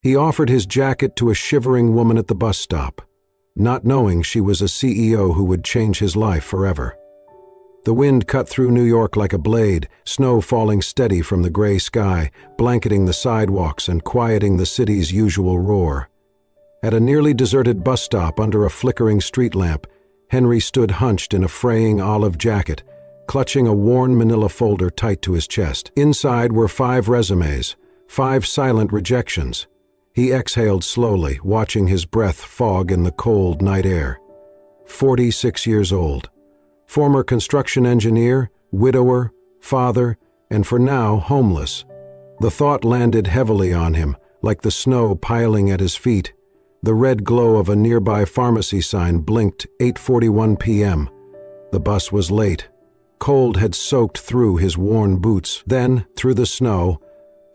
He offered his jacket to a shivering woman at the bus stop, not knowing she was a CEO who would change his life forever. The wind cut through New York like a blade, snow falling steady from the gray sky, blanketing the sidewalks and quieting the city's usual roar. At a nearly deserted bus stop under a flickering street lamp, Henry stood hunched in a fraying olive jacket, clutching a worn manila folder tight to his chest. Inside were 5 resumes, 5 silent rejections. He exhaled slowly, watching his breath fog in the cold night air. 46 years old. Former construction engineer, widower, father, and for now homeless. The thought landed heavily on him, like the snow piling at his feet. The red glow of a nearby pharmacy sign blinked 8:41 p.m. The bus was late. Cold had soaked through his worn boots. Then, through the snow,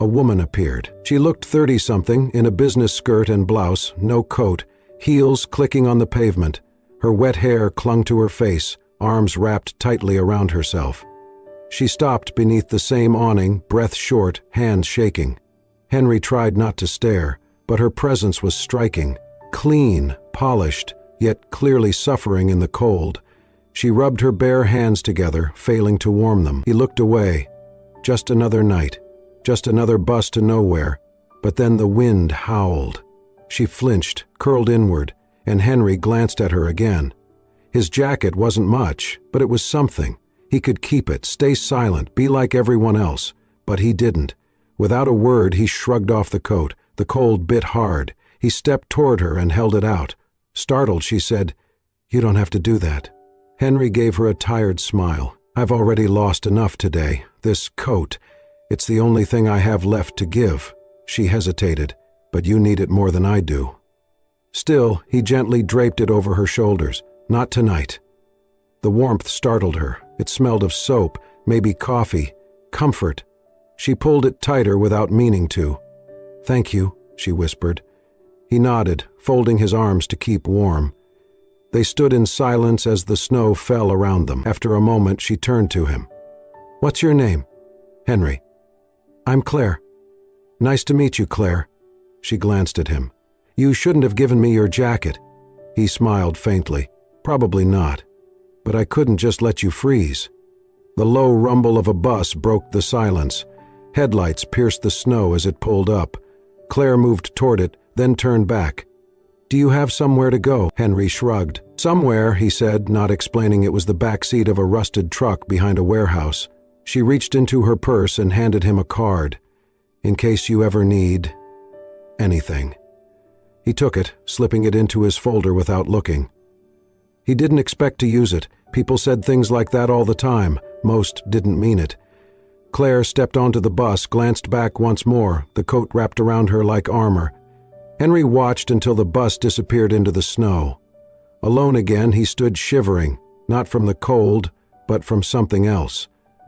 a woman appeared. She looked 30-something, in a business skirt and blouse, no coat, heels clicking on the pavement. Her wet hair clung to her face, arms wrapped tightly around herself. She stopped beneath the same awning, breath short, hands shaking. Henry tried not to stare, but her presence was striking. Clean, polished, yet clearly suffering in the cold. She rubbed her bare hands together, failing to warm them. He looked away. Just another night. Just another bus to nowhere. But then the wind howled. She flinched, curled inward, and Henry glanced at her again. His jacket wasn't much, but it was something. He could keep it, stay silent, be like everyone else. But he didn't. Without a word, he shrugged off the coat. The cold bit hard. He stepped toward her and held it out. Startled, she said, "You don't have to do that." Henry gave her a tired smile. "I've already lost enough today. This coat, it's the only thing I have left to give." She hesitated. "But you need it more than I do." Still, he gently draped it over her shoulders. "Not tonight." The warmth startled her. It smelled of soap, maybe coffee, comfort. She pulled it tighter without meaning to. "Thank you," she whispered. He nodded, folding his arms to keep warm. They stood in silence as the snow fell around them. After a moment, she turned to him. "What's your name?" "Henry." "I'm Claire." "Nice to meet you, Claire." She glanced at him. "You shouldn't have given me your jacket." He smiled faintly. "Probably not. But I couldn't just let you freeze." The low rumble of a bus broke the silence. Headlights pierced the snow as it pulled up. Claire moved toward it, then turned back. "Do you have somewhere to go?" Henry shrugged. "Somewhere," he said, not explaining it was the back seat of a rusted truck behind a warehouse. She reached into her purse and handed him a card. "In case you ever need anything." He took it, slipping it into his folder without looking. He didn't expect to use it. People said things like that all the time. Most didn't mean it. Claire stepped onto the bus, glanced back once more, the coat wrapped around her like armor. Henry watched until the bus disappeared into the snow. Alone again, he stood shivering, not from the cold, but from something else.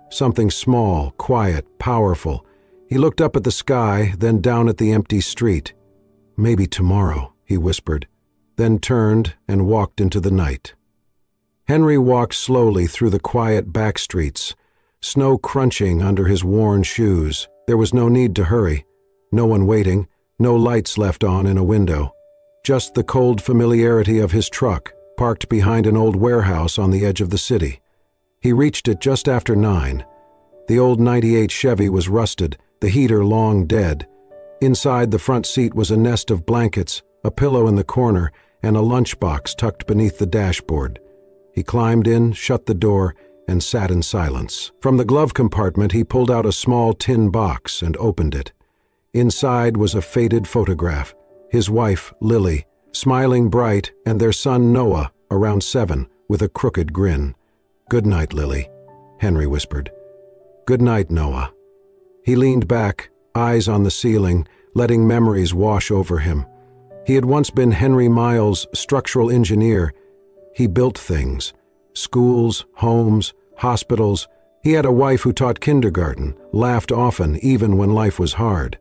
Something small, quiet, powerful. He looked up at the sky, then down at the empty street. "Maybe tomorrow," he whispered, then turned and walked into the night. Henry walked slowly through the quiet back streets, snow crunching under his worn shoes. There was no need to hurry. No one waiting, no lights left on in a window. Just the cold familiarity of his truck, parked behind an old warehouse on the edge of the city. He reached it just after 9. The old '98 Chevy was rusted, the heater long dead. Inside the front seat was a nest of blankets, a pillow in the corner, and a lunchbox tucked beneath the dashboard. He climbed in, shut the door, and sat in silence. From the glove compartment, he pulled out a small tin box and opened it. Inside was a faded photograph. His wife, Lily, smiling bright, and their son, Noah, around 7, with a crooked grin. "Good night, Lily," Henry whispered. "Good night, Noah." He leaned back, eyes on the ceiling, letting memories wash over him. He had once been Henry Miles' structural engineer. He built things. Schools, homes, hospitals. He had a wife who taught kindergarten, laughed often, even when life was hard.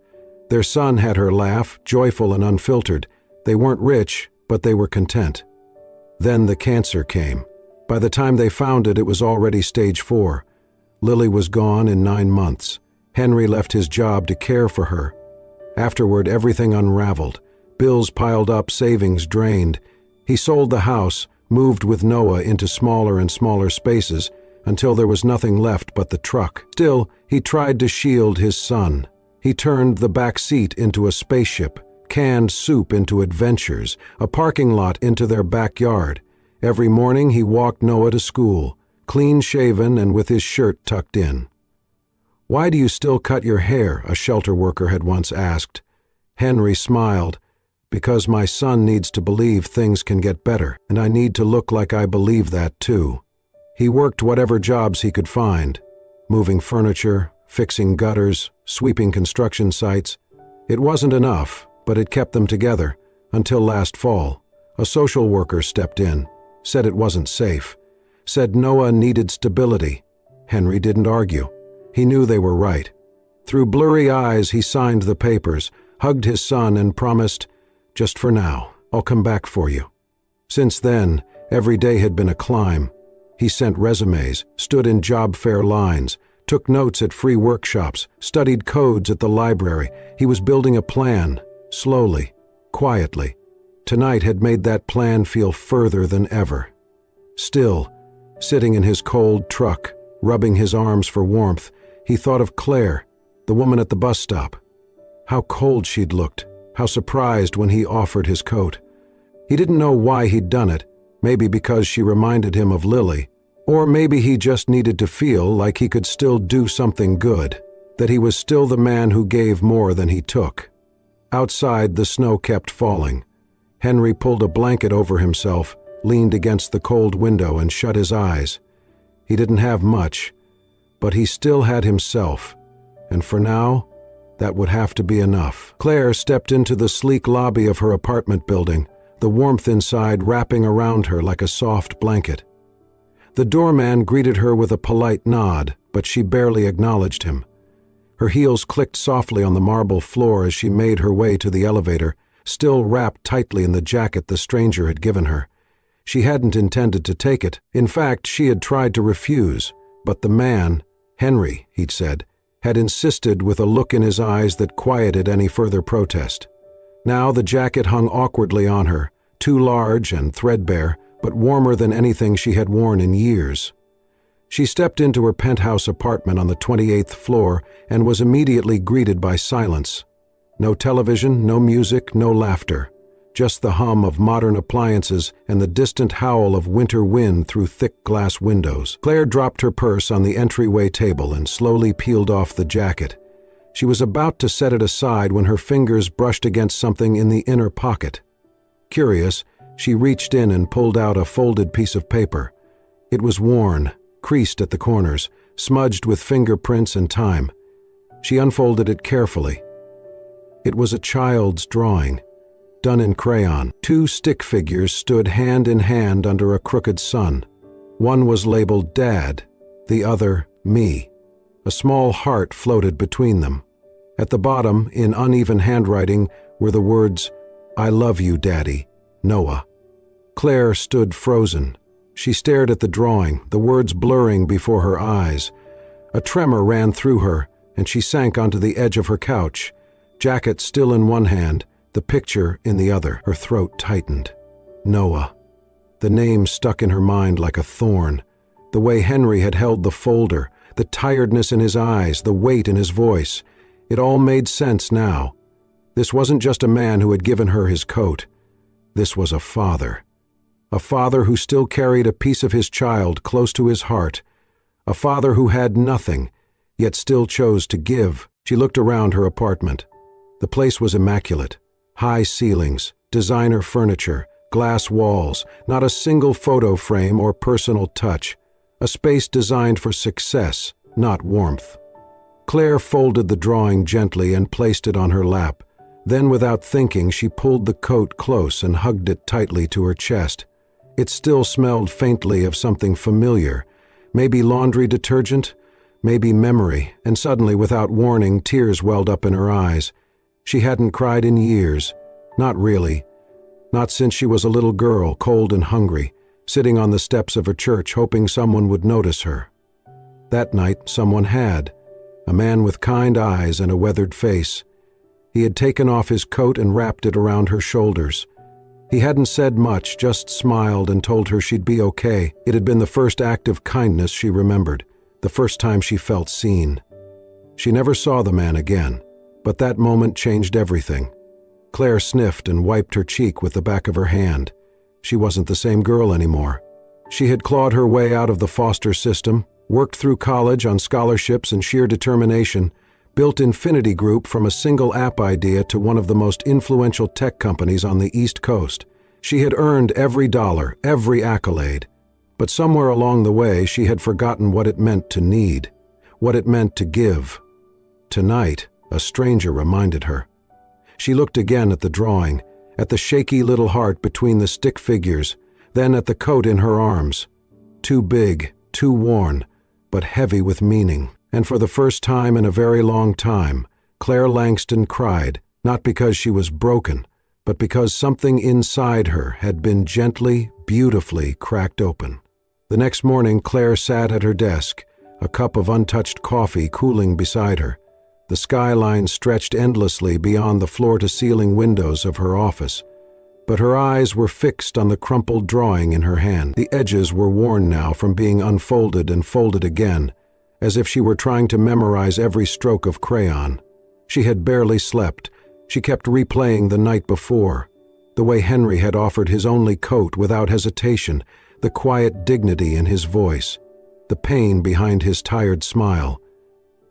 Their son had her laugh, joyful and unfiltered. They weren't rich, but they were content. Then the cancer came. By the time they found it, it was already stage 4. Lily was gone in 9 months. Henry left his job to care for her. Afterward, everything unraveled. Bills piled up, savings drained. He sold the house, moved with Noah into smaller and smaller spaces, until there was nothing left but the truck. Still, he tried to shield his son. He turned the back seat into a spaceship, canned soup into adventures, a parking lot into their backyard. Every morning he walked Noah to school, clean-shaven and with his shirt tucked in. "Why do you still cut your hair?" a shelter worker had once asked. Henry smiled. "Because my son needs to believe things can get better, and I need to look like I believe that too." He worked whatever jobs he could find, moving furniture, fixing gutters, sweeping construction sites. It wasn't enough, but it kept them together, until last fall. A social worker stepped in, said it wasn't safe, said Noah needed stability. Henry didn't argue. He knew they were right. Through blurry eyes, he signed the papers, hugged his son, and promised, "Just for now, I'll come back for you." Since then, every day had been a climb. He sent resumes, stood in job fair lines, took notes at free workshops, studied codes at the library. He was building a plan, slowly, quietly. Tonight had made that plan feel further than ever. Still, sitting in his cold truck, rubbing his arms for warmth, he thought of Claire, the woman at the bus stop. How cold she'd looked, how surprised when he offered his coat. He didn't know why he'd done it, maybe because she reminded him of Lily, or maybe he just needed to feel like he could still do something good, that he was still the man who gave more than he took. Outside, the snow kept falling. Henry pulled a blanket over himself, leaned against the cold window, and shut his eyes. He didn't have much, but he still had himself, and for now, that would have to be enough. Claire stepped into the sleek lobby of her apartment building, the warmth inside wrapping around her like a soft blanket. The doorman greeted her with a polite nod, but she barely acknowledged him. Her heels clicked softly on the marble floor as she made her way to the elevator, still wrapped tightly in the jacket the stranger had given her. She hadn't intended to take it. In fact, she had tried to refuse, but the man, Henry, he'd said, had insisted with a look in his eyes that quieted any further protest. Now the jacket hung awkwardly on her, too large and threadbare, but warmer than anything she had worn in years. She stepped into her penthouse apartment on the 28th floor and was immediately greeted by silence. No television, no music, no laughter. Just the hum of modern appliances and the distant howl of winter wind through thick glass windows. Claire dropped her purse on the entryway table and slowly peeled off the jacket. She was about to set it aside when her fingers brushed against something in the inner pocket. Curious, she reached in and pulled out a folded piece of paper. It was worn, creased at the corners, smudged with fingerprints and time. She unfolded it carefully. It was a child's drawing, done in crayon. Two stick figures stood hand in hand under a crooked sun. One was labeled Dad, the other Me. A small heart floated between them. At the bottom, in uneven handwriting, were the words, "I love you, Daddy, Noah." Claire stood frozen. She stared at the drawing, the words blurring before her eyes. A tremor ran through her, and she sank onto the edge of her couch, jacket still in one hand, the picture in the other. Her throat tightened. Noah. The name stuck in her mind like a thorn. The way Henry had held the folder, the tiredness in his eyes, the weight in his voice. It all made sense now. This wasn't just a man who had given her his coat. This was a father. A father who still carried a piece of his child close to his heart. A father who had nothing, yet still chose to give. She looked around her apartment. The place was immaculate. High ceilings, designer furniture, glass walls, not a single photo frame or personal touch. A space designed for success, not warmth. Claire folded the drawing gently and placed it on her lap. Then, without thinking, she pulled the coat close and hugged it tightly to her chest. It still smelled faintly of something familiar, maybe laundry detergent, maybe memory, and suddenly, without warning, tears welled up in her eyes. She hadn't cried in years. Not really. Not since she was a little girl, cold and hungry, sitting on the steps of a church hoping someone would notice her. That night, someone had. A man with kind eyes and a weathered face. He had taken off his coat and wrapped it around her shoulders. He hadn't said much, just smiled and told her she'd be okay. It had been the first act of kindness she remembered, the first time she felt seen. She never saw the man again, but that moment changed everything. Claire sniffed and wiped her cheek with the back of her hand. She wasn't the same girl anymore. She had clawed her way out of the foster system, worked through college on scholarships and sheer determination, built Infinity Group from a single app idea to one of the most influential tech companies on the East Coast. She had earned every dollar, every accolade. But somewhere along the way, she had forgotten what it meant to need, what it meant to give. Tonight, a stranger reminded her. She looked again at the drawing, at the shaky little heart between the stick figures, then at the coat in her arms. Too big, too worn, but heavy with meaning. And for the first time in a very long time, Claire Langston cried, not because she was broken, but because something inside her had been gently, beautifully cracked open. The next morning, Claire sat at her desk, a cup of untouched coffee cooling beside her. The skyline stretched endlessly beyond the floor-to-ceiling windows of her office, but her eyes were fixed on the crumpled drawing in her hand. The edges were worn now from being unfolded and folded again, as if she were trying to memorize every stroke of crayon. She had barely slept. She kept replaying the night before, the way Henry had offered his only coat without hesitation, the quiet dignity in his voice, the pain behind his tired smile.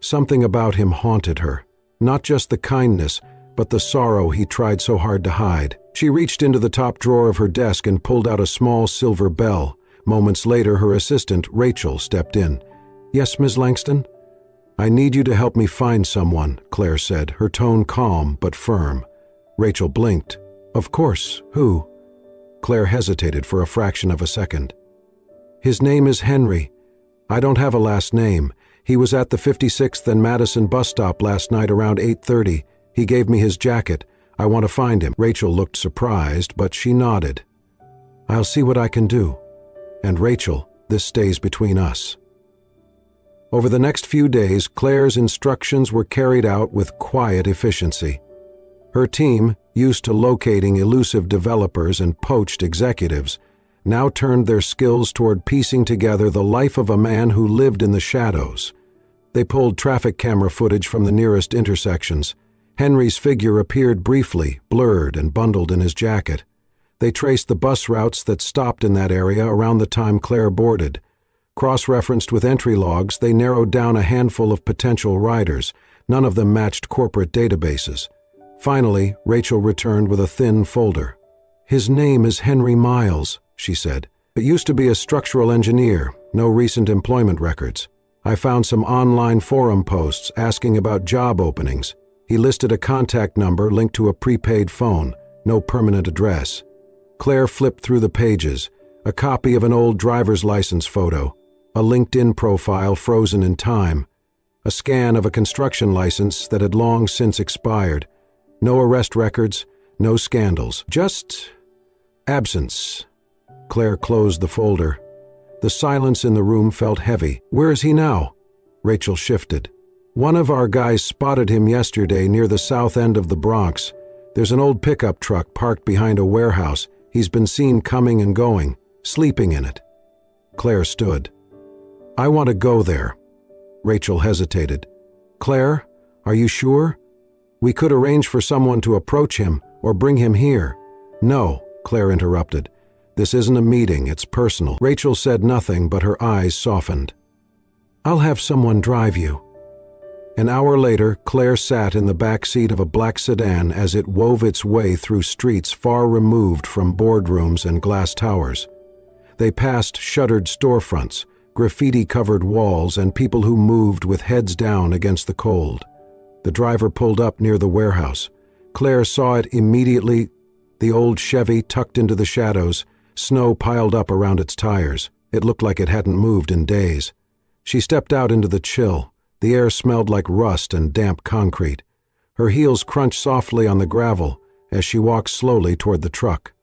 Something about him haunted her, not just the kindness, but the sorrow he tried so hard to hide. She reached into the top drawer of her desk and pulled out a small silver bell. Moments later, her assistant, Rachel, stepped in. "Yes, Ms. Langston?" "I need you to help me find someone," Claire said, her tone calm but firm. Rachel blinked. "Of course. Who?" Claire hesitated for a fraction of a second. "His name is Henry. I don't have a last name. He was at the 56th and Madison bus stop last night around 8:30. He gave me his jacket. I want to find him." Rachel looked surprised, but she nodded. "I'll see what I can do. And Rachel, this stays between us." Over the next few days, Claire's instructions were carried out with quiet efficiency. Her team, used to locating elusive developers and poached executives, now turned their skills toward piecing together the life of a man who lived in the shadows. They pulled traffic camera footage from the nearest intersections. Henry's figure appeared briefly, blurred and bundled in his jacket. They traced the bus routes that stopped in that area around the time Claire boarded. Cross-referenced with entry logs, they narrowed down a handful of potential riders. None of them matched corporate databases. Finally, Rachel returned with a thin folder. "His name is Henry Miles," she said. "It used to be a structural engineer, no recent employment records. I found some online forum posts asking about job openings. He listed a contact number linked to a prepaid phone, no permanent address." Claire flipped through the pages, a copy of an old driver's license photo, a LinkedIn profile frozen in time, a scan of a construction license that had long since expired. No arrest records, no scandals, just absence. Claire closed the folder. The silence in the room felt heavy. "Where is he now?" Rachel shifted. "One of our guys spotted him yesterday near the south end of the Bronx. There's an old pickup truck parked behind a warehouse. He's been seen coming and going, sleeping in it." Claire stood. "I want to go there." Rachel hesitated. "Claire, are you sure? We could arrange for someone to approach him or bring him here." "No," Claire interrupted. "This isn't a meeting, it's personal." Rachel said nothing, but her eyes softened. "I'll have someone drive you." An hour later, Claire sat in the back seat of a black sedan as it wove its way through streets far removed from boardrooms and glass towers. They passed shuttered storefronts, graffiti-covered walls, and people who moved with heads down against the cold. The driver pulled up near the warehouse. Claire saw it immediately, the old Chevy tucked into the shadows, snow piled up around its tires. It looked like it hadn't moved in days. She stepped out into the chill. The air smelled like rust and damp concrete. Her heels crunched softly on the gravel as she walked slowly toward the truck.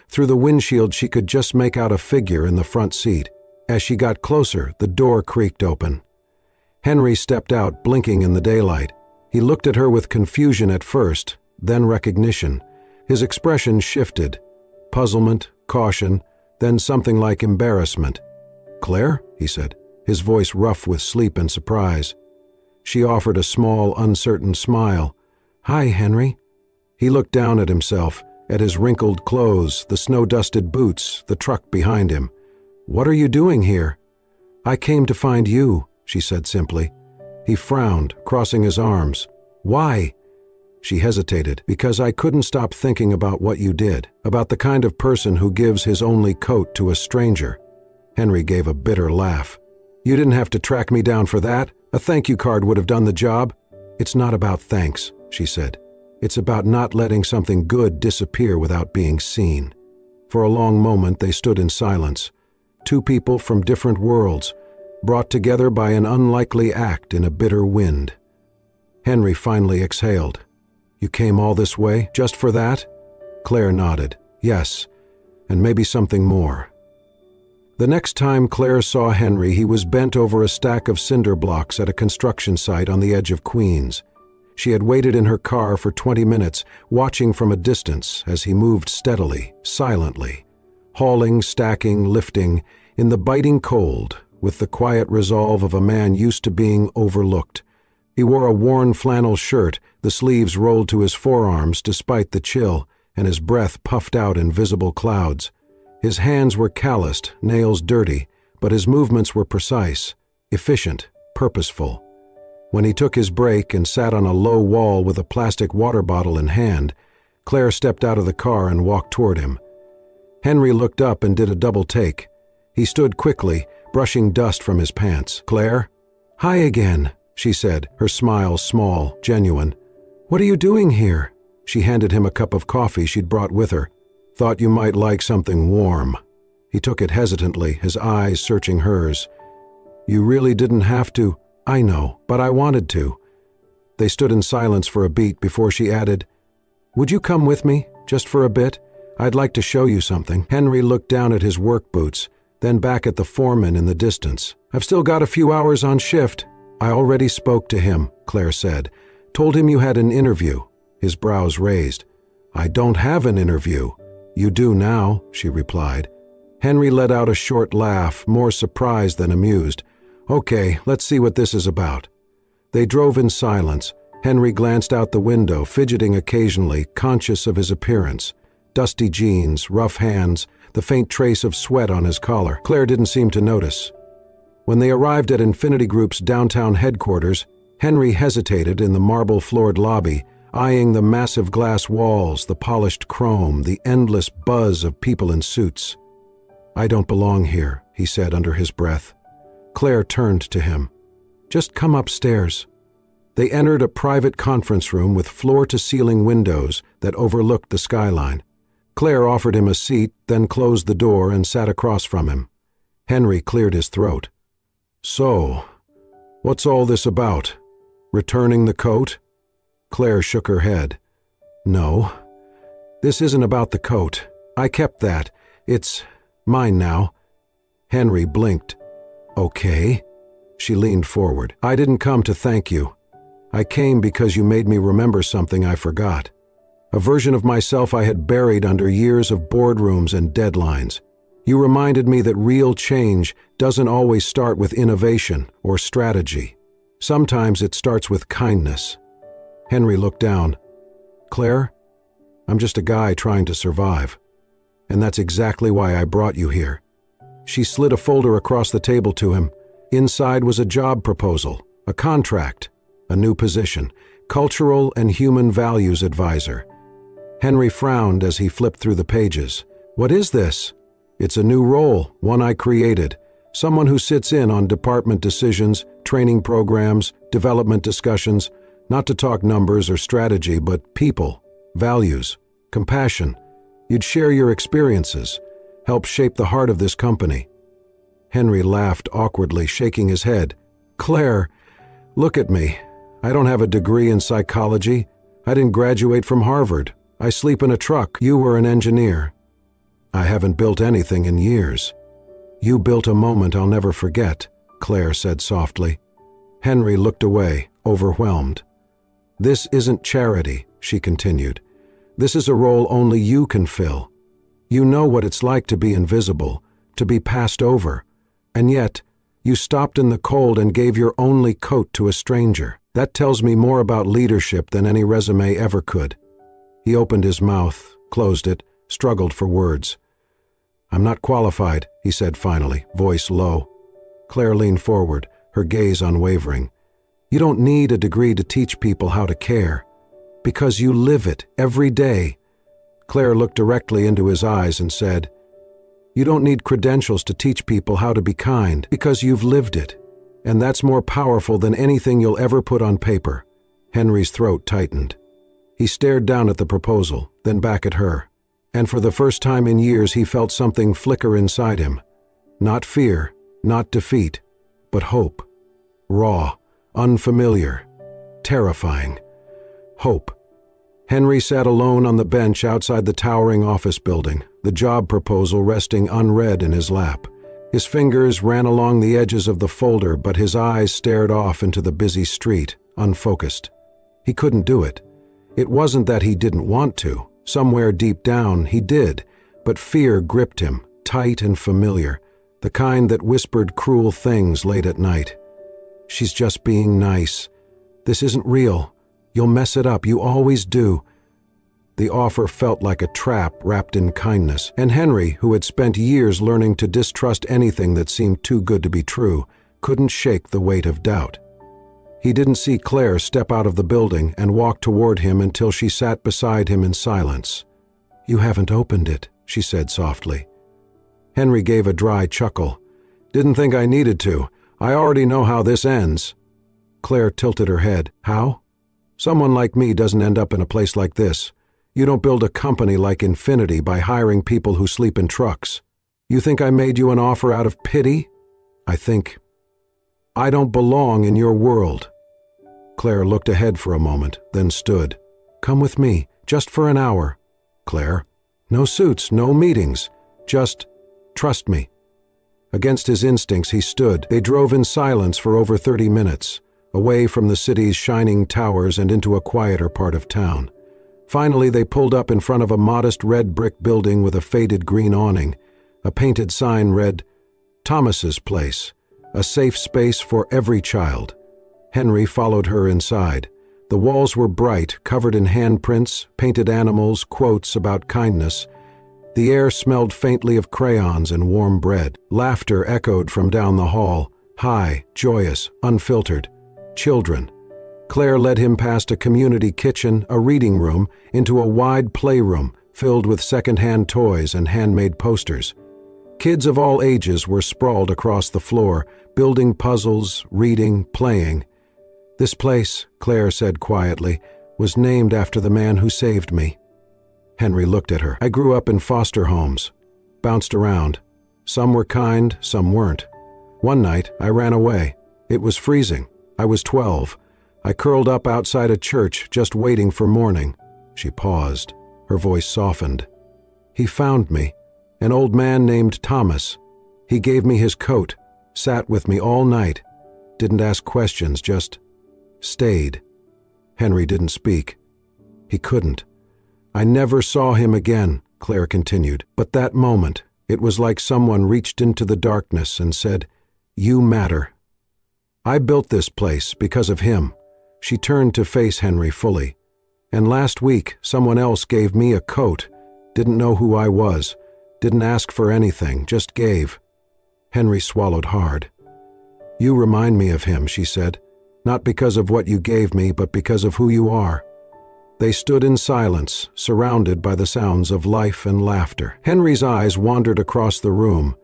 Through the windshield, she could just make out a figure in the front seat. As she got closer, the door creaked open. Henry stepped out, blinking in the daylight. He looked at her with confusion at first, then recognition. His expression shifted. Puzzlement, caution, then something like embarrassment. "Claire?" he said, his voice rough with sleep and surprise. She offered a small, uncertain smile. "Hi, Henry." He looked down at himself, at his wrinkled clothes, the snow-dusted boots, the truck behind him. "What are you doing here?" "I came to find you," she said simply. He frowned, crossing his arms. "Why?" She hesitated. "Because I couldn't stop thinking about what you did, about the kind of person who gives his only coat to a stranger." Henry gave a bitter laugh. "You didn't have to track me down for that. A thank you card would have done the job." "It's not about thanks," she said. "It's about not letting something good disappear without being seen." For a long moment they stood in silence. Two people from different worlds, brought together by an unlikely act in a bitter wind. Henry finally exhaled. "You came all this way, just for that?" Claire nodded. "Yes, and maybe something more." The next time Claire saw Henry, he was bent over a stack of cinder blocks at a construction site on the edge of Queens. She had waited in her car for 20 minutes, watching from a distance as he moved steadily, silently, hauling, stacking, lifting, in the biting cold, with the quiet resolve of a man used to being overlooked. He wore a worn flannel shirt, the sleeves rolled to his forearms despite the chill, and his breath puffed out in visible clouds. His hands were calloused, nails dirty, but his movements were precise, efficient, purposeful. When he took his break and sat on a low wall with a plastic water bottle in hand, Claire stepped out of the car and walked toward him. Henry looked up and did a double take. He stood quickly, brushing dust from his pants. "Claire?" "Hi again," she said, her smile small, genuine. "What are you doing here?" She handed him a cup of coffee she'd brought with her. "Thought you might like something warm." He took it hesitantly, his eyes searching hers. "You really didn't have to." "I know, but I wanted to." They stood in silence for a beat before she added, "Would you come with me, just for a bit? I'd like to show you something." Henry looked down at his work boots, then back at the foreman in the distance. "I've still got a few hours on shift." "I already spoke to him," Claire said. "Told him you had an interview." His brows raised. "I don't have an interview." "You do now," she replied. Henry let out a short laugh, more surprised than amused. "Okay, let's see what this is about." They drove in silence. Henry glanced out the window, fidgeting occasionally, conscious of his appearance. Dusty jeans, rough hands, the faint trace of sweat on his collar. Claire didn't seem to notice. When they arrived at Infinity Group's downtown headquarters, Henry hesitated in the marble-floored lobby, eyeing the massive glass walls, the polished chrome, the endless buzz of people in suits. "I don't belong here," he said under his breath. Claire turned to him. "Just come upstairs." They entered a private conference room with floor-to-ceiling windows that overlooked the skyline. Claire offered him a seat, then closed the door and sat across from him. Henry cleared his throat. "So, what's all this about? Returning the coat?" Claire shook her head. "No, this isn't about the coat. I kept that. It's mine now." Henry blinked. "Okay." She leaned forward. "I didn't come to thank you. I came because you made me remember something I forgot. A version of myself I had buried under years of boardrooms and deadlines. You reminded me that real change doesn't always start with innovation or strategy. Sometimes it starts with kindness." Henry looked down. "Claire, I'm just a guy trying to survive. And that's exactly why I brought you here." She slid a folder across the table to him. Inside was a job proposal, a contract, a new position, cultural and human values advisor. Henry frowned as he flipped through the pages. "What is this?" "It's a new role, one I created. Someone who sits in on department decisions, training programs, development discussions, not to talk numbers or strategy, but people, values, compassion. You'd share your experiences, help shape the heart of this company." Henry laughed awkwardly, shaking his head. "Claire, look at me. I don't have a degree in psychology. I didn't graduate from Harvard. I sleep in a truck. You were an engineer. I haven't built anything in years." "You built a moment I'll never forget," Claire said softly. Henry looked away, overwhelmed. "This isn't charity," she continued. "This is a role only you can fill. You know what it's like to be invisible, to be passed over, and yet you stopped in the cold and gave your only coat to a stranger. That tells me more about leadership than any resume ever could." He opened his mouth, closed it, struggled for words. "I'm not qualified," he said finally, voice low. Claire leaned forward, her gaze unwavering. "You don't need a degree to teach people how to care, because you live it every day." Claire looked directly into his eyes and said, "You don't need credentials to teach people how to be kind, because you've lived it, and that's more powerful than anything you'll ever put on paper." Henry's throat tightened. He stared down at the proposal, then back at her, and for the first time in years he felt something flicker inside him. Not fear, not defeat, but hope. Raw, unfamiliar, terrifying. Hope. Henry sat alone on the bench outside the towering office building, the job proposal resting unread in his lap. His fingers ran along the edges of the folder, but his eyes stared off into the busy street, unfocused. He couldn't do it. It wasn't that he didn't want to. Somewhere deep down, he did, but fear gripped him, tight and familiar, the kind that whispered cruel things late at night. "She's just being nice. This isn't real. You'll mess it up. You always do." The offer felt like a trap wrapped in kindness, and Henry, who had spent years learning to distrust anything that seemed too good to be true, couldn't shake the weight of doubt. He didn't see Claire step out of the building and walk toward him until she sat beside him in silence. "You haven't opened it," she said softly. Henry gave a dry chuckle. "Didn't think I needed to. I already know how this ends." Claire tilted her head. "How?" "Someone like me doesn't end up in a place like this. You don't build a company like Infinity by hiring people who sleep in trucks. You think I made you an offer out of pity? I think I don't belong in your world." Claire looked ahead for a moment, then stood. "Come with me, just for an hour." "Claire?" "No suits, no meetings. Just trust me." Against his instincts, he stood. They drove in silence for over 30 minutes, away from the city's shining towers and into a quieter part of town. Finally, they pulled up in front of a modest red brick building with a faded green awning. A painted sign read, "Thomas's Place, a safe space for every child." Henry followed her inside. The walls were bright, covered in handprints, painted animals, quotes about kindness. The air smelled faintly of crayons and warm bread. Laughter echoed from down the hall, high, joyous, unfiltered. Children. Claire led him past a community kitchen, a reading room, into a wide playroom filled with second-hand toys and handmade posters. Kids of all ages were sprawled across the floor, building puzzles, reading, playing. "This place," Claire said quietly, "was named after the man who saved me." Henry looked at her. "I grew up in foster homes, bounced around. Some were kind, some weren't. One night, I ran away. It was freezing. I was 12. I curled up outside a church, just waiting for morning." She paused. Her voice softened. "He found me. An old man named Thomas. He gave me his coat, sat with me all night. Didn't ask questions, just stayed." Henry didn't speak. He couldn't. "I never saw him again," Claire continued. "But that moment, it was like someone reached into the darkness and said, 'You matter.' I built this place because of him." She turned to face Henry fully. "And last week, someone else gave me a coat. Didn't know who I was. Didn't ask for anything, just gave." Henry swallowed hard. "You remind me of him," she said. "Not because of what you gave me, but because of who you are." They stood in silence, surrounded by the sounds of life and laughter. Henry's eyes wandered across the room,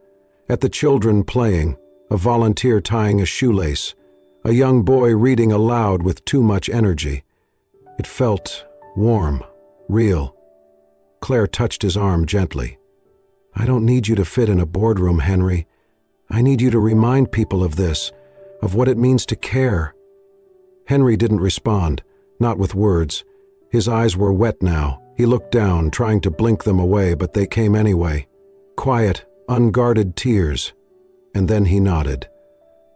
at the children playing, a volunteer tying a shoelace, a young boy reading aloud with too much energy. It felt warm, real. Claire touched his arm gently. "I don't need you to fit in a boardroom, Henry. I need you to remind people of this, of what it means to care." Henry didn't respond, not with words. His eyes were wet now. He looked down, trying to blink them away, but they came anyway. Quiet, unguarded tears. And then he nodded.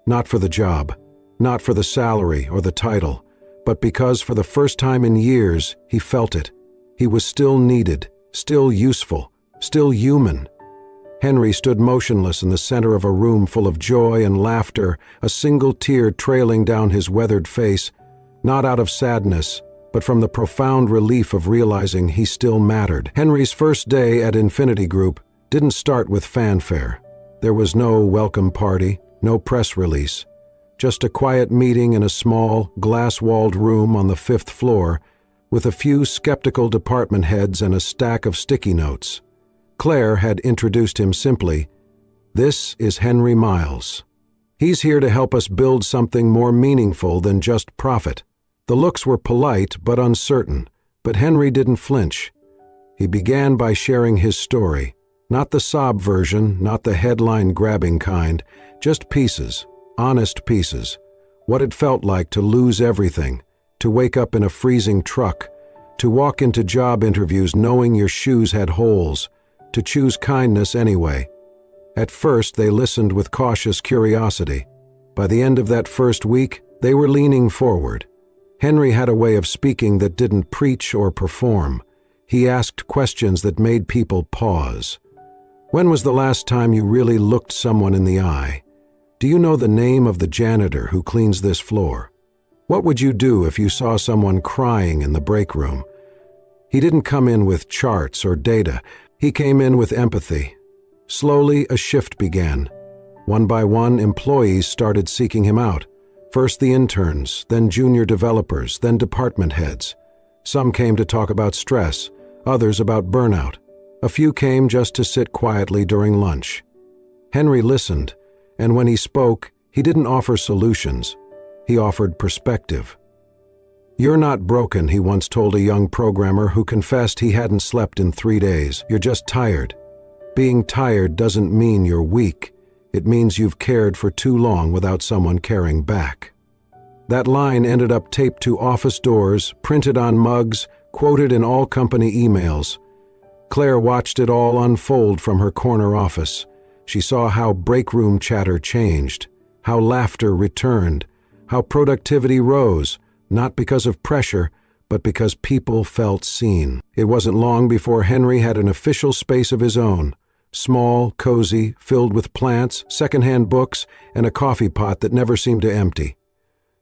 Not for the job, not for the salary or the title, but because for the first time in years he felt it. He was still needed, still useful, still human. Henry stood motionless in the center of a room full of joy and laughter, a single tear trailing down his weathered face, not out of sadness, but from the profound relief of realizing he still mattered. Henry's first day at Infinity Group didn't start with fanfare. There was no welcome party, no press release, just a quiet meeting in a small, glass-walled room on the 5th floor with a few skeptical department heads and a stack of sticky notes. Claire had introduced him simply, "This is Henry Miles. He's here to help us build something more meaningful than just profit." The looks were polite but uncertain, but Henry didn't flinch. He began by sharing his story, not the sob version, not the headline-grabbing kind, just pieces, honest pieces, what it felt like to lose everything, to wake up in a freezing truck, to walk into job interviews knowing your shoes had holes, to choose kindness anyway. At first, they listened with cautious curiosity. By the end of that first week, they were leaning forward. Henry had a way of speaking that didn't preach or perform. He asked questions that made people pause. "When was the last time you really looked someone in the eye? Do you know the name of the janitor who cleans this floor? What would you do if you saw someone crying in the break room?" He didn't come in with charts or data. He came in with empathy. Slowly, a shift began. One by one, employees started seeking him out. First the interns, then junior developers, then department heads. Some came to talk about stress, others about burnout. A few came just to sit quietly during lunch. Henry listened, and when he spoke, he didn't offer solutions. He offered perspective. "You're not broken," he once told a young programmer who confessed he hadn't slept in 3 days. "You're just tired. Being tired doesn't mean you're weak. It means you've cared for too long without someone caring back." That line ended up taped to office doors, printed on mugs, quoted in all company emails. Claire watched it all unfold from her corner office. She saw how break room chatter changed, how laughter returned, how productivity rose, not because of pressure, but because people felt seen. It wasn't long before Henry had an official space of his own, small, cozy, filled with plants, secondhand books, and a coffee pot that never seemed to empty.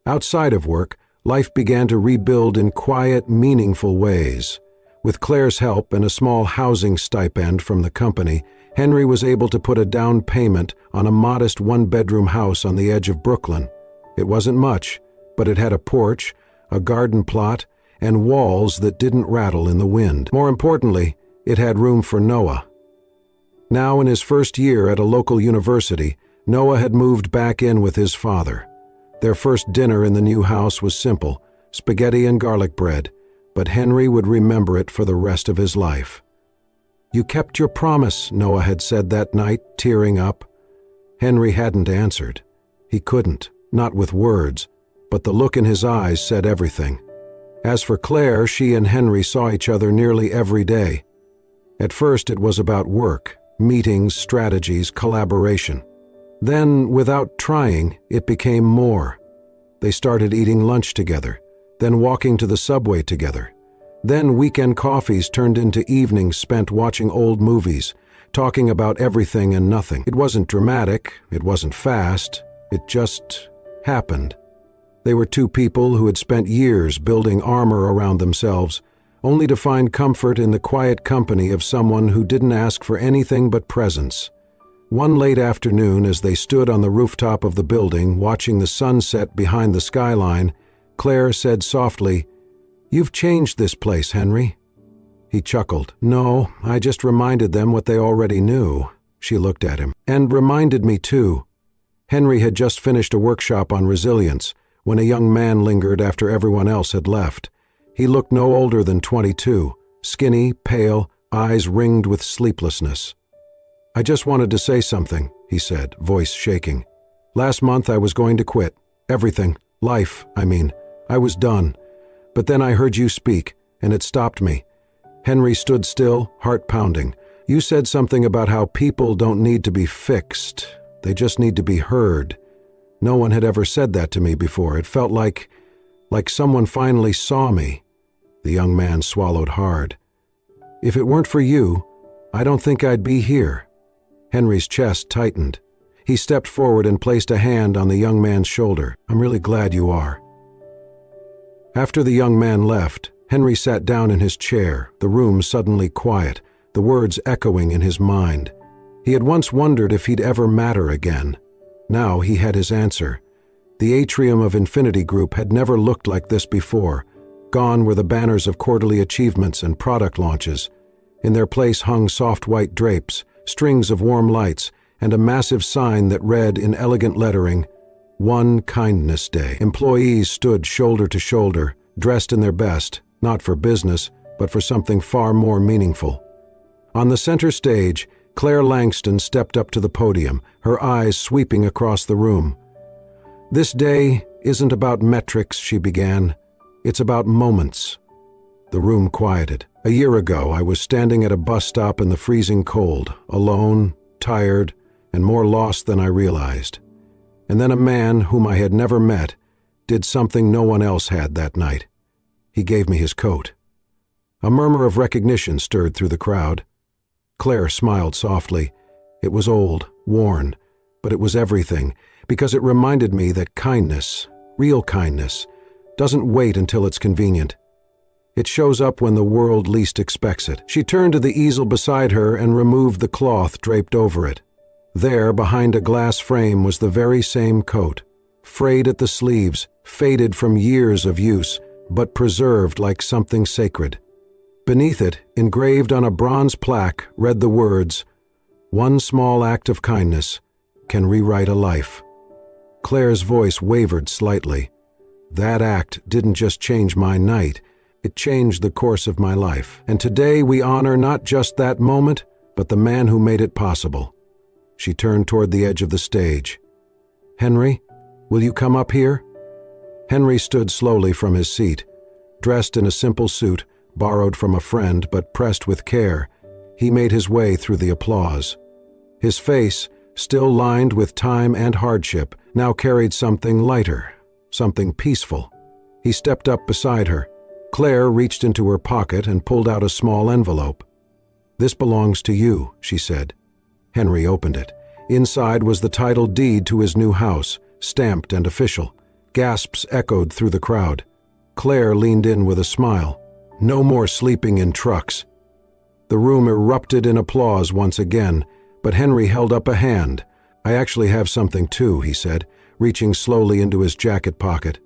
Outside of work, life began to rebuild in quiet, meaningful ways. With Claire's help and a small housing stipend from the company, Henry was able to put a down payment on a modest one-bedroom house on the edge of Brooklyn. It wasn't much, but it had a porch, a garden plot, and walls that didn't rattle in the wind. More importantly, it had room for Noah. Now in his first year at a local university, Noah had moved back in with his father. Their first dinner in the new house was simple, spaghetti and garlic bread, but Henry would remember it for the rest of his life. "You kept your promise," Noah had said that night, tearing up. Henry hadn't answered. He couldn't, not with words, but the look in his eyes said everything. As for Claire, she and Henry saw each other nearly every day. At first it was about work, meetings, strategies, collaboration. Then, without trying, it became more. They started eating lunch together, then walking to the subway together. Then weekend coffees turned into evenings spent watching old movies, talking about everything and nothing. It wasn't dramatic, it wasn't fast, it just happened. They were two people who had spent years building armor around themselves, only to find comfort in the quiet company of someone who didn't ask for anything but presence. One late afternoon, as they stood on the rooftop of the building watching the sunset behind the skyline, Claire said softly, "You've changed this place, Henry." He chuckled. "No, I just reminded them what they already knew." She looked at him. "And reminded me, too." Henry had just finished a workshop on resilience when a young man lingered after everyone else had left. He looked no older than 22, skinny, pale, eyes ringed with sleeplessness. "I just wanted to say something," he said, voice shaking. "Last month I was going to quit. Everything. Life, I mean. I was done. But then I heard you speak, and it stopped me." Henry stood still, heart pounding. "You said something about how people don't need to be fixed. They just need to be heard. No one had ever said that to me before. It felt like like someone finally saw me. The young man swallowed hard. If it weren't for you, I don't think I'd be here. Henry's chest tightened. He stepped forward and placed a hand on the young man's shoulder. I'm really glad you are. After the young man left, Henry sat down in his chair, the room suddenly quiet, the words echoing in his mind. He had once wondered if he'd ever matter again. Now he had his answer. The atrium of Infinity Group had never looked like this before. Gone were the banners of quarterly achievements and product launches. In their place hung soft white drapes, strings of warm lights, and a massive sign that read in elegant lettering, One Kindness Day. Employees stood shoulder to shoulder, dressed in their best, not for business, but for something far more meaningful. On the center stage, Claire Langston stepped up to the podium, her eyes sweeping across the room. This day isn't about metrics, she began. It's about moments. The room quieted. A year ago, I was standing at a bus stop in the freezing cold, alone, tired, and more lost than I realized. And then a man whom I had never met did something no one else had that night. He gave me his coat. A murmur of recognition stirred through the crowd. Claire smiled softly. It was old, worn, but it was everything, because it reminded me that kindness, real kindness, doesn't wait until it's convenient. It shows up when the world least expects it. She turned to the easel beside her and removed the cloth draped over it. There, behind a glass frame, was the very same coat, frayed at the sleeves, faded from years of use, but preserved like something sacred. Beneath it, engraved on a bronze plaque, read the words, One small act of kindness can rewrite a life. Claire's voice wavered slightly. That act didn't just change my night, it changed the course of my life. And today we honor not just that moment, but the man who made it possible. She turned toward the edge of the stage. Henry, will you come up here? Henry stood slowly from his seat. Dressed in a simple suit, borrowed from a friend but pressed with care, he made his way through the applause. His face, still lined with time and hardship, now carried something lighter, something peaceful. He stepped up beside her. Claire reached into her pocket and pulled out a small envelope. This belongs to you, she said. Henry opened it. Inside was the title deed to his new house, stamped and official. Gasps echoed through the crowd. Claire leaned in with a smile. No more sleeping in trucks. The room erupted in applause once again, but Henry held up a hand. I actually have something too, he said, reaching slowly into his jacket pocket.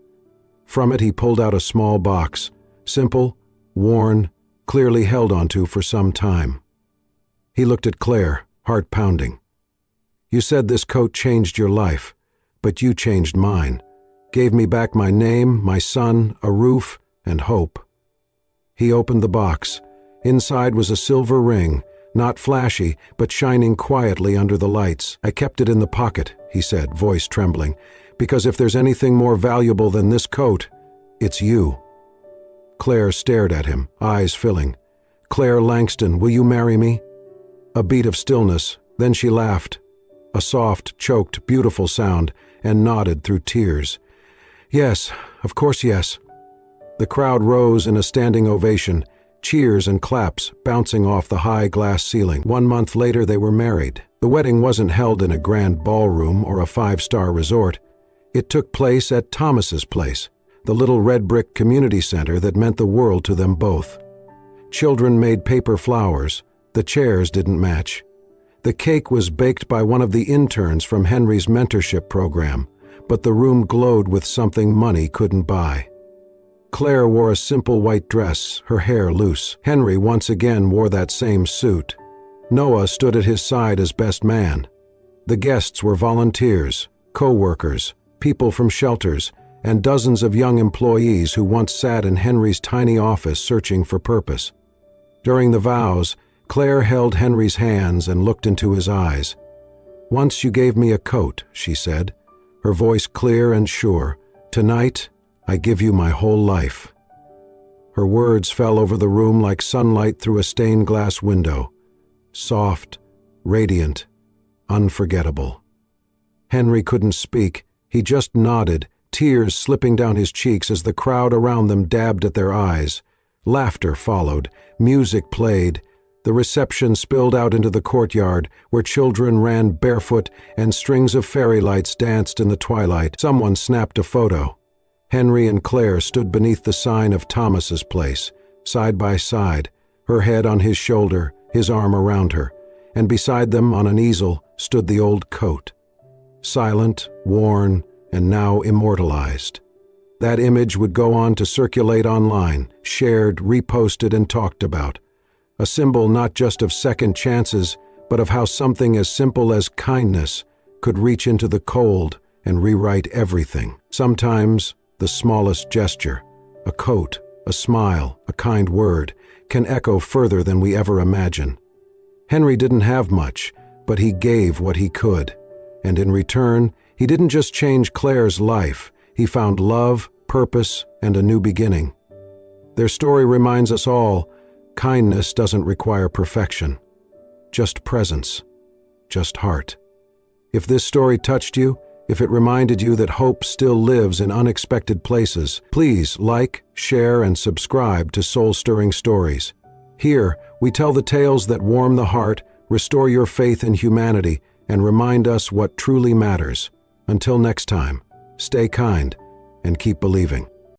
From it he pulled out a small box, simple, worn, clearly held onto for some time. He looked at Claire, heart pounding. You said this coat changed your life, but you changed mine. Gave me back my name, my son, a roof, and hope. He opened the box. Inside was a silver ring, not flashy, but shining quietly under the lights. I kept it in the pocket, he said, voice trembling, because if there's anything more valuable than this coat, it's you. Claire stared at him, eyes filling. Claire Langston, will you marry me? A beat of stillness, then she laughed. A soft, choked, beautiful sound, and nodded through tears. Yes, of course yes. The crowd rose in a standing ovation, cheers and claps bouncing off the high glass ceiling. 1 month later they were married. The wedding wasn't held in a grand ballroom or a 5-star resort. It took place at Thomas's place, the little red brick community center that meant the world to them both. Children made paper flowers. The chairs didn't match. The cake was baked by one of the interns from Henry's mentorship program, but the room glowed with something money couldn't buy. Claire wore a simple white dress, her hair loose. Henry once again wore that same suit. Noah stood at his side as best man. The guests were volunteers, co-workers, people from shelters, and dozens of young employees who once sat in Henry's tiny office searching for purpose. During the vows, Claire held Henry's hands and looked into his eyes. Once you gave me a coat, she said, her voice clear and sure. Tonight, I give you my whole life. Her words fell over the room like sunlight through a stained glass window. Soft, radiant, unforgettable. Henry couldn't speak. He just nodded, tears slipping down his cheeks as the crowd around them dabbed at their eyes. Laughter followed, music played. The reception spilled out into the courtyard, where children ran barefoot and strings of fairy lights danced in the twilight. Someone snapped a photo. Henry and Claire stood beneath the sign of Thomas's place, side by side, her head on his shoulder, his arm around her, and beside them on an easel stood the old coat. Silent, worn, and now immortalized. That image would go on to circulate online, shared, reposted, and talked about. A symbol not just of second chances, but of how something as simple as kindness could reach into the cold and rewrite everything. Sometimes, the smallest gesture, a coat, a smile, a kind word, can echo further than we ever imagine. Henry didn't have much, but he gave what he could. And in return, he didn't just change Claire's life, he found love, purpose, and a new beginning. Their story reminds us all, kindness doesn't require perfection. Just presence. Just heart. If this story touched you, if it reminded you that hope still lives in unexpected places, please like, share, and subscribe to Soul-Stirring Stories. Here, we tell the tales that warm the heart, restore your faith in humanity, and remind us what truly matters. Until next time, stay kind and keep believing.